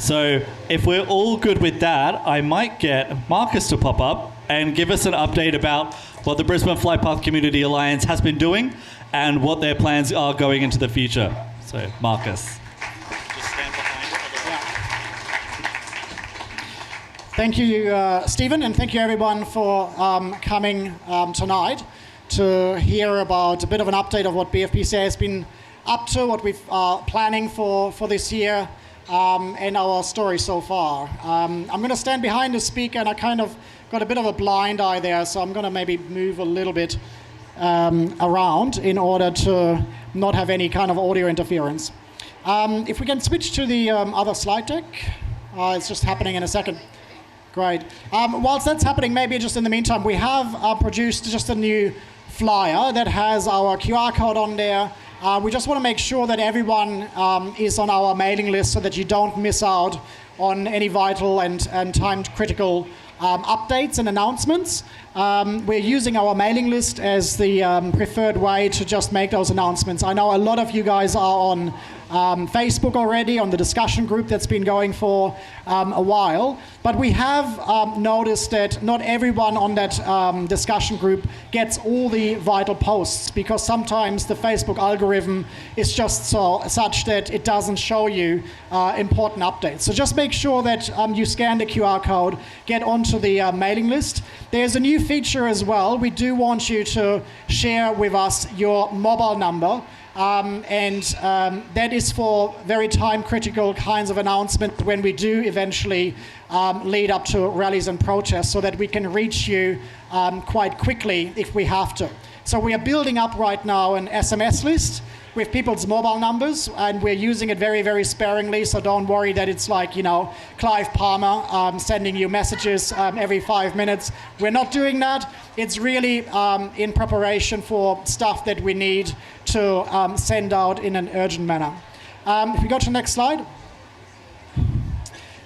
So if we're all good with that, I might get Marcus to pop up and give us an update about what the Brisbane Flight Path Community Alliance has been doing and what their plans are going into the future. So, Marcus. Just stand behind it. Thank you, Stephen, and thank you everyone for coming tonight to hear about a bit of an update of what BFPCA has been up to, what we're planning for this year, and our story so far. I'm going to stand behind the speaker, and I kind of got a bit of a blind eye there, so I'm going to maybe move a little bit around in order to not have any kind of audio interference. If we can switch to the other slide deck. It's just happening in a second. Great. Whilst that's happening, maybe just in the meantime, we have produced just a new flyer that has our QR code on there. We just want to make sure that everyone is on our mailing list so that you don't miss out on any vital and time-critical updates and announcements. We're using our mailing list as the preferred way to just make those announcements. I know a lot of you guys are on Facebook already, on the discussion group that's been going for a while, but we have noticed that not everyone on that discussion group gets all the vital posts, because sometimes the Facebook algorithm is just such that it doesn't show you important updates. So just make sure that you scan the QR code, get onto the mailing list. There's a new feature as well. We do want you to share with us your mobile number. That is for very time-critical kinds of announcements when we do eventually lead up to rallies and protests, so that we can reach you quite quickly if we have to. So we are building up right now an SMS list with people's mobile numbers, and we're using it very, very sparingly, so don't worry that it's like, Clive Palmer sending you messages every 5 minutes. We're not doing that. It's really in preparation for stuff that we need to send out in an urgent manner. If we go to the next slide.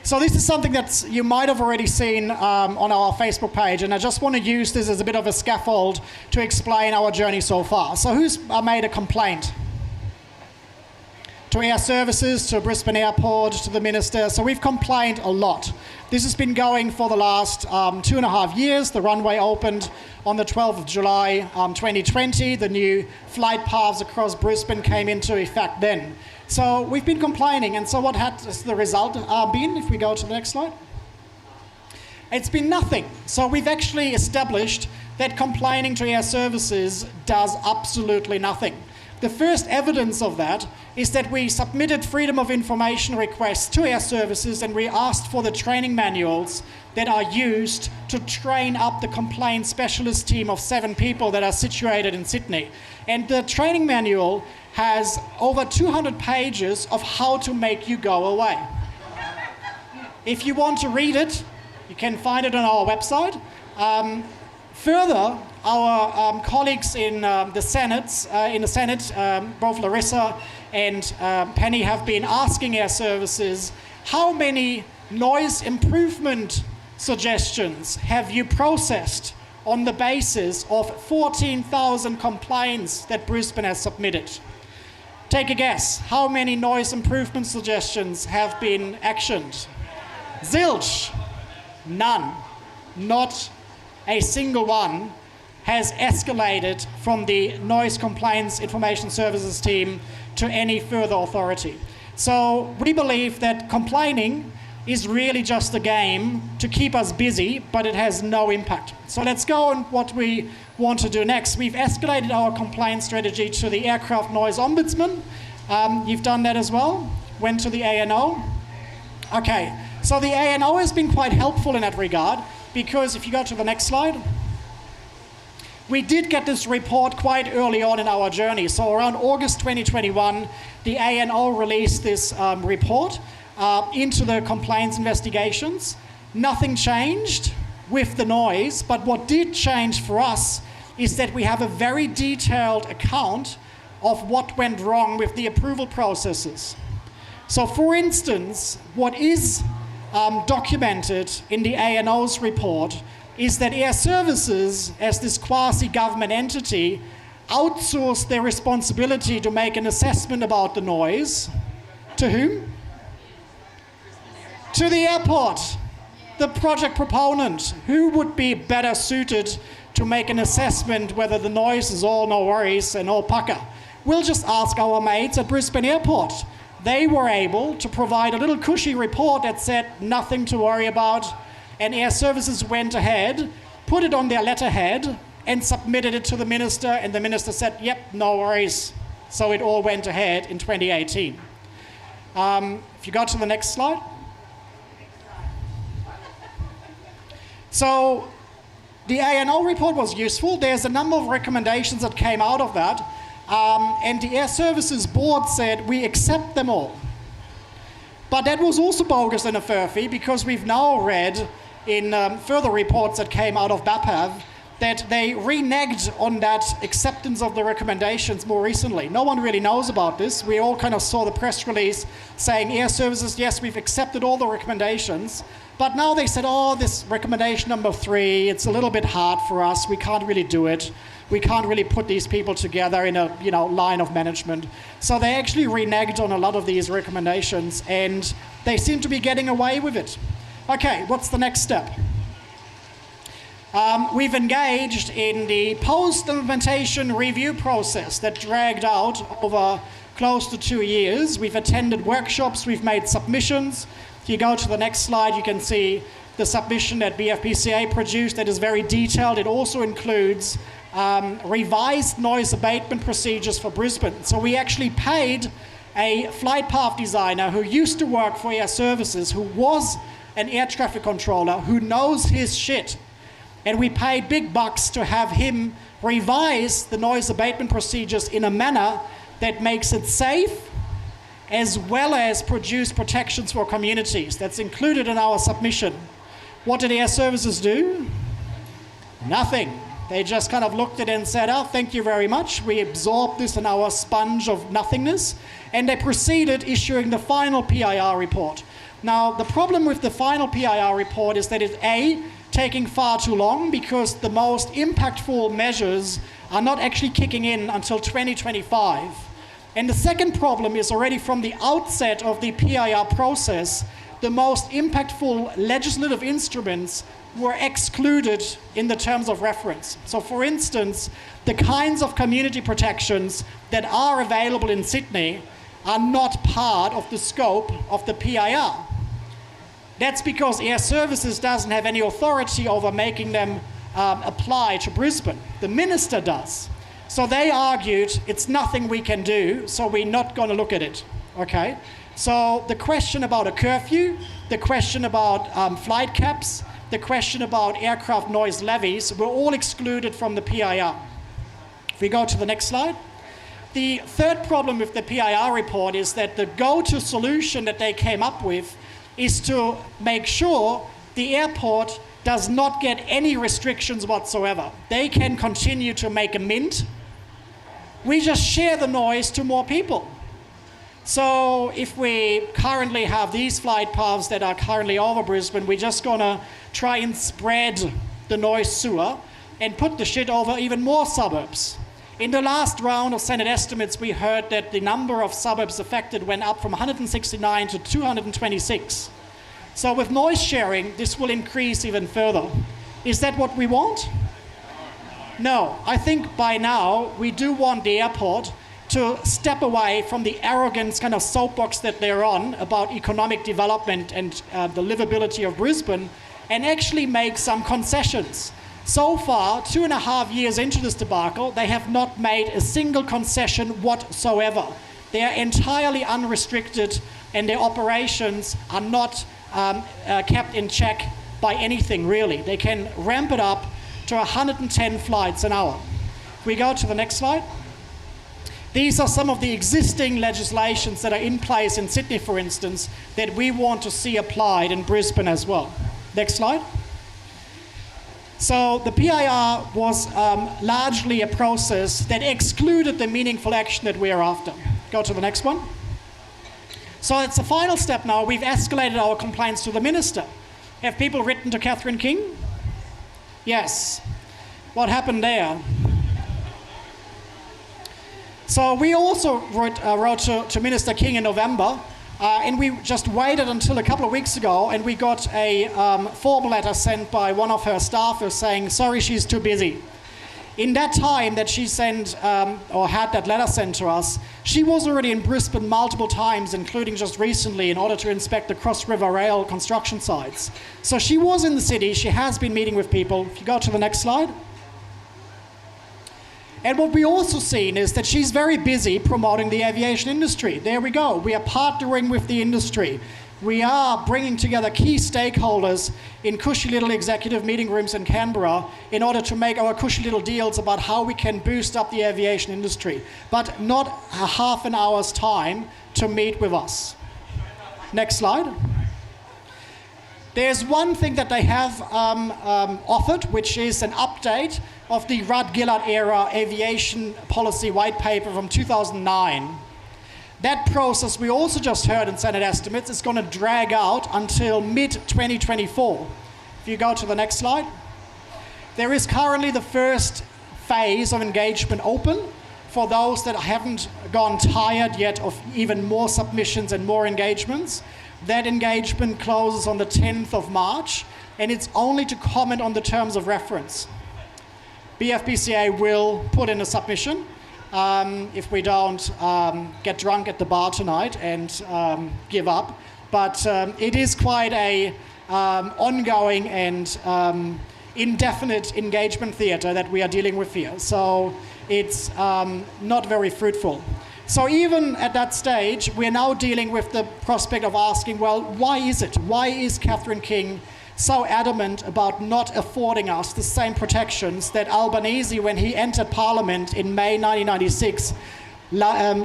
So this is something that you might have already seen on our Facebook page, and I just want to use this as a bit of a scaffold to explain our journey so far. So who's made a complaint? To Air Services, to Brisbane Airport, to the Minister. So we've complained a lot. This has been going for the last 2.5 years. The runway opened on the 12th of July 2020. The new flight paths across Brisbane came into effect then. So we've been complaining, and so what has the result been? If we go to the next slide. It's been nothing. So we've actually established that complaining to Air Services does absolutely nothing. The first evidence of that is that we submitted freedom of information requests to Air Services, and we asked for the training manuals that are used to train up the complaint specialist team of 7 people that are situated in Sydney. And the training manual has over 200 pages of how to make you go away. If you want to read it, you can find it on our website. Further, our colleagues in the Senate, both Larissa and Penny, have been asking Air Services, how many noise improvement suggestions have you processed on the basis of 14,000 complaints that Brisbane has submitted? Take a guess. How many noise improvement suggestions have been actioned? Zilch. None. Not a single one has escalated from the Noise Complaints Information Services team to any further authority. So we believe that complaining is really just a game to keep us busy, but it has no impact. So let's go on what we want to do next. We've escalated our complaint strategy to the Aircraft Noise Ombudsman. You've done that as well. Went to the ANO. Okay, so the ANO has been quite helpful in that regard, because if you go to the next slide, we did get this report quite early on in our journey. So around August 2021, the ANO released this report into the complaints investigations. Nothing changed with the noise, but what did change for us is that we have a very detailed account of what went wrong with the approval processes. So for instance, what is documented in the ANO's report is that Air Services, as this quasi-government entity, outsourced their responsibility to make an assessment about the noise. To whom? To the airport. The project proponent. Who would be better suited to make an assessment whether the noise is all no worries and all pucker? We'll just ask our mates at Brisbane Airport. They were able to provide a little cushy report that said nothing to worry about, and Air Services went ahead, put it on their letterhead, and submitted it to the minister, and the minister said, yep, no worries. So it all went ahead in 2018. If you go to the next slide. So the ANO report was useful. There's a number of recommendations that came out of that. And the Air Services Board said, we accept them all. But that was also bogus and a furphy, because we've now read in further reports that came out of BAPAV that they reneged on that acceptance of the recommendations more recently. No one really knows about this. We all kind of saw the press release saying, Air Services, yes, we've accepted all the recommendations. But now they said, oh, this recommendation number 3, it's a little bit hard for us. We can't really do it. We can't really put these people together in a line of management. So they actually reneged on a lot of these recommendations, and they seem to be getting away with it. Okay, what's the next step? We've engaged in the post-implementation review process that dragged out over close to 2 years. We've attended workshops, we've made submissions. If you go to the next slide, you can see the submission that BFPCA produced that is very detailed. It also includes revised noise abatement procedures for Brisbane. So we actually paid a flight path designer who used to work for Air Services, who was an air traffic controller, who knows his shit. And we paid big bucks to have him revise the noise abatement procedures in a manner that makes it safe, as well as produce protections for communities. That's included in our submission. What did Air Services do? Nothing. They just kind of looked at it and said, oh, thank you very much. We absorbed this in our sponge of nothingness. And they proceeded issuing the final PIR report. Now, the problem with the final PIR report is that it's A, taking far too long, because the most impactful measures are not actually kicking in until 2025. And the second problem is already from the outset of the PIR process, the most impactful legislative instruments were excluded in the terms of reference. So for instance, the kinds of community protections that are available in Sydney are not part of the scope of the PIR. That's because Air Services doesn't have any authority over making them apply to Brisbane. The minister does. So they argued, it's nothing we can do, so we're not going to look at it, okay? So the question about a curfew, the question about flight caps, the question about aircraft noise levies were all excluded from the PIR. If we go to the next slide. The third problem with the PIR report is that the go-to solution that they came up with is to make sure the airport does not get any restrictions whatsoever. They can continue to make a mint. We just share the noise to more people. So if we currently have these flight paths that are currently over Brisbane, we're just gonna try and spread the noise sewer and put the shit over even more suburbs. In the last round of Senate estimates, we heard that the number of suburbs affected went up from 169 to 226. So with noise sharing, this will increase even further. Is that what we want? No. I think by now, we do want the airport to step away from the arrogant kind of soapbox that they're on about economic development and the livability of Brisbane, and actually make some concessions. So far, 2.5 years into this debacle, they have not made a single concession whatsoever. They are entirely unrestricted, and their operations are not kept in check by anything, really. They can ramp it up to 110 flights an hour. If we go to the next slide. These are some of the existing legislations that are in place in Sydney, for instance, that we want to see applied in Brisbane as well. Next slide. So the PIR was largely a process that excluded the meaningful action that we are after. Go to the next one. So it's the final step now. We've escalated our complaints to the minister. Have people written to Catherine King? Yes. What happened there? So we also wrote to Minister King in November And we just waited until a couple of weeks ago, and we got a formal letter sent by one of her staffers saying, sorry, she's too busy. In that time that she sent, or had that letter sent to us, she was already in Brisbane multiple times, including just recently, in order to inspect the Cross River Rail construction sites. So she was in the city, she has been meeting with people. If you go to the next slide. And what we also seen is that she's very busy promoting the aviation industry. There we go. We are partnering with the industry. We are bringing together key stakeholders in cushy little executive meeting rooms in Canberra in order to make our cushy little deals about how we can boost up the aviation industry, but not a half an hour's time to meet with us. Next slide. There's one thing that they have offered, which is an update of the Rudd-Gillard era aviation policy white paper from 2009. That process, we also just heard in Senate estimates, is going to drag out until mid-2024. If you go to the next slide. There is currently the first phase of engagement open for those that haven't gone tired yet of even more submissions and more engagements. That engagement closes on the 10th of March, and it's only to comment on the terms of reference. BFPCA will put in a submission if we don't get drunk at the bar tonight and give up. But it is quite a ongoing and indefinite engagement theatre that we are dealing with here. So it's not very fruitful. So even at that stage, we're now dealing with the prospect of asking, well, why is it? Why is Catherine King so adamant about not affording us the same protections that Albanese, when he entered Parliament in May 1996,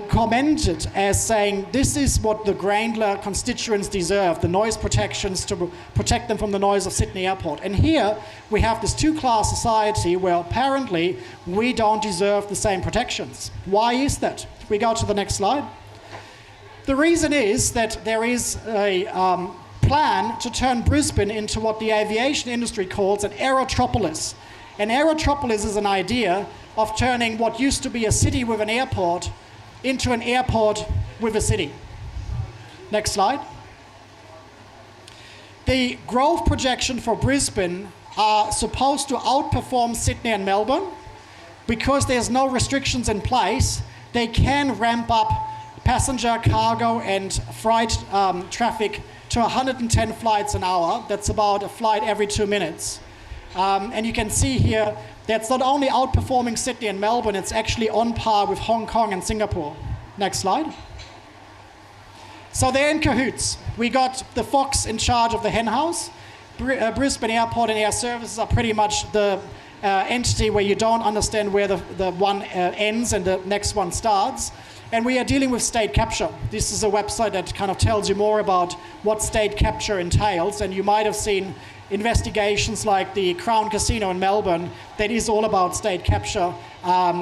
commented as saying, this is what the Grayndler constituents deserve, the noise protections to protect them from the noise of Sydney Airport. And here we have this two-class society where apparently we don't deserve the same protections. Why is that? If we go to the next slide. The reason is that there is a plan to turn Brisbane into what the aviation industry calls an aerotropolis. An aerotropolis is an idea of turning what used to be a city with an airport into an airport with a city. Next slide. The growth projection for Brisbane are supposed to outperform Sydney and Melbourne. Because there's no restrictions in place, they can ramp up passenger, cargo and freight traffic to 110 flights an hour. That's about a flight every 2 minutes. And you can see here that's not only outperforming Sydney and Melbourne, it's actually on par with Hong Kong and Singapore. Next slide. So they're in cahoots. We got the Fox in charge of the hen house. Brisbane Airport and Air Services are pretty much the entity where you don't understand where the one ends and the next one starts. And we are dealing with state capture. This is a website that kind of tells you more about what state capture entails. And you might have seen investigations like the Crown Casino in Melbourne that is all about state capture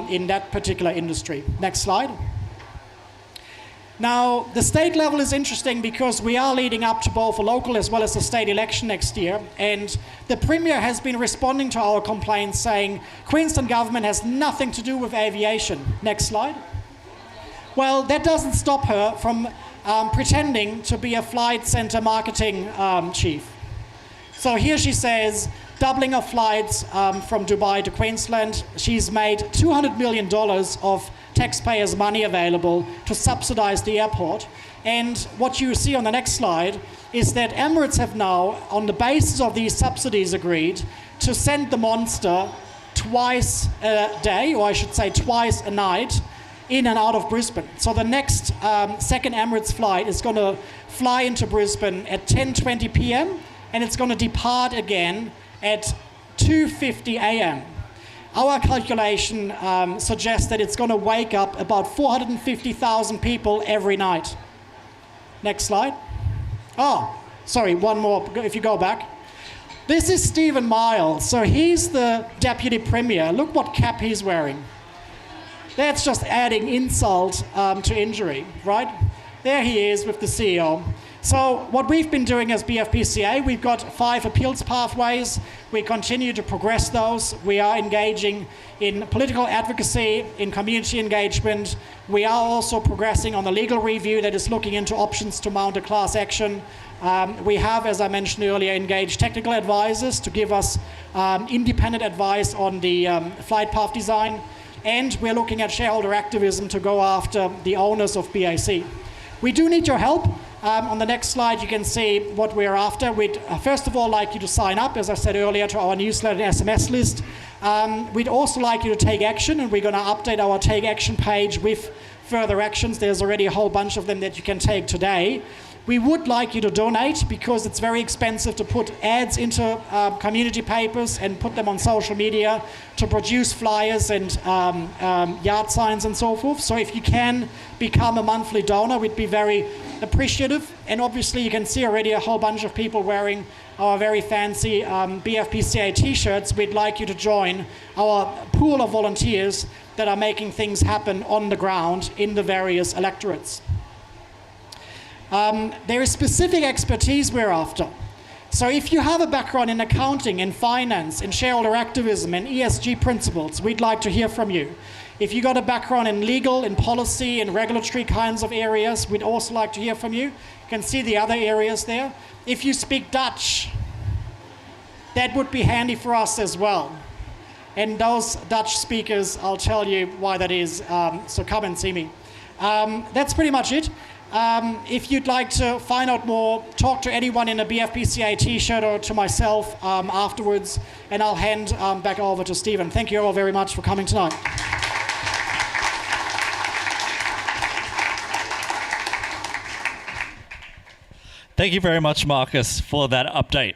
in that particular industry. Next slide. Now, the state level is interesting because we are leading up to both a local as well as a state election next year. And the Premier has been responding to our complaints saying Queensland government has nothing to do with aviation. Next slide. Well, that doesn't stop her from pretending to be a flight centre marketing chief. So here she says, doubling of flights from Dubai to Queensland. She's made $200 million of taxpayers' money available to subsidise the airport. And what you see on the next slide is that Emirates have now, on the basis of these subsidies, agreed to send the monster twice a day, or I should say twice a night, in and out of Brisbane. So the next second Emirates flight is going to fly into Brisbane at 10:20 p.m. and it's going to depart again at 2:50 a.m. Our calculation suggests that it's going to wake up about 450,000 people every night. Next slide. Oh, sorry, one more, if you go back. This is Stephen Miles. So he's the Deputy Premier. Look what cap he's wearing. That's just adding insult to injury, right? There he is with the CEO. So what we've been doing as BFPCA, we've got 5 appeals pathways. We continue to progress those. We are engaging in political advocacy, in community engagement. We are also progressing on the legal review that is looking into options to mount a class action. We have, as I mentioned earlier, engaged technical advisors to give us independent advice on the flight path design. And we're looking at shareholder activism to go after the owners of BAC. We do need your help. On the next slide, you can see what we're after. We'd first of all like you to sign up, as I said earlier, to our newsletter and SMS list. We'd also like you to take action, and we're going to update our Take Action page with further actions. There's already a whole bunch of them that you can take today. We would like you to donate because it's very expensive to put ads into community papers and put them on social media, to produce flyers and yard signs and so forth. So if you can become a monthly donor, we'd be very appreciative. And obviously you can see already a whole bunch of people wearing our very fancy BFPCA t-shirts. We'd like you to join our pool of volunteers that are making things happen on the ground in the various electorates. There is specific expertise we're after. So if you have a background in accounting, in finance, in shareholder activism, and ESG principles, we'd like to hear from you. If you got a background in legal, in policy, in regulatory kinds of areas, we'd also like to hear from you. You can see the other areas there. If you speak Dutch, that would be handy for us as well. And those Dutch speakers, I'll tell you why that is, so come and see me. That's pretty much it. If you'd like to find out more, talk to anyone in a BFPCA t-shirt or to myself afterwards, and I'll hand back over to Stephen. Thank you all very much for coming tonight. Thank you very much, Marcus, for that update.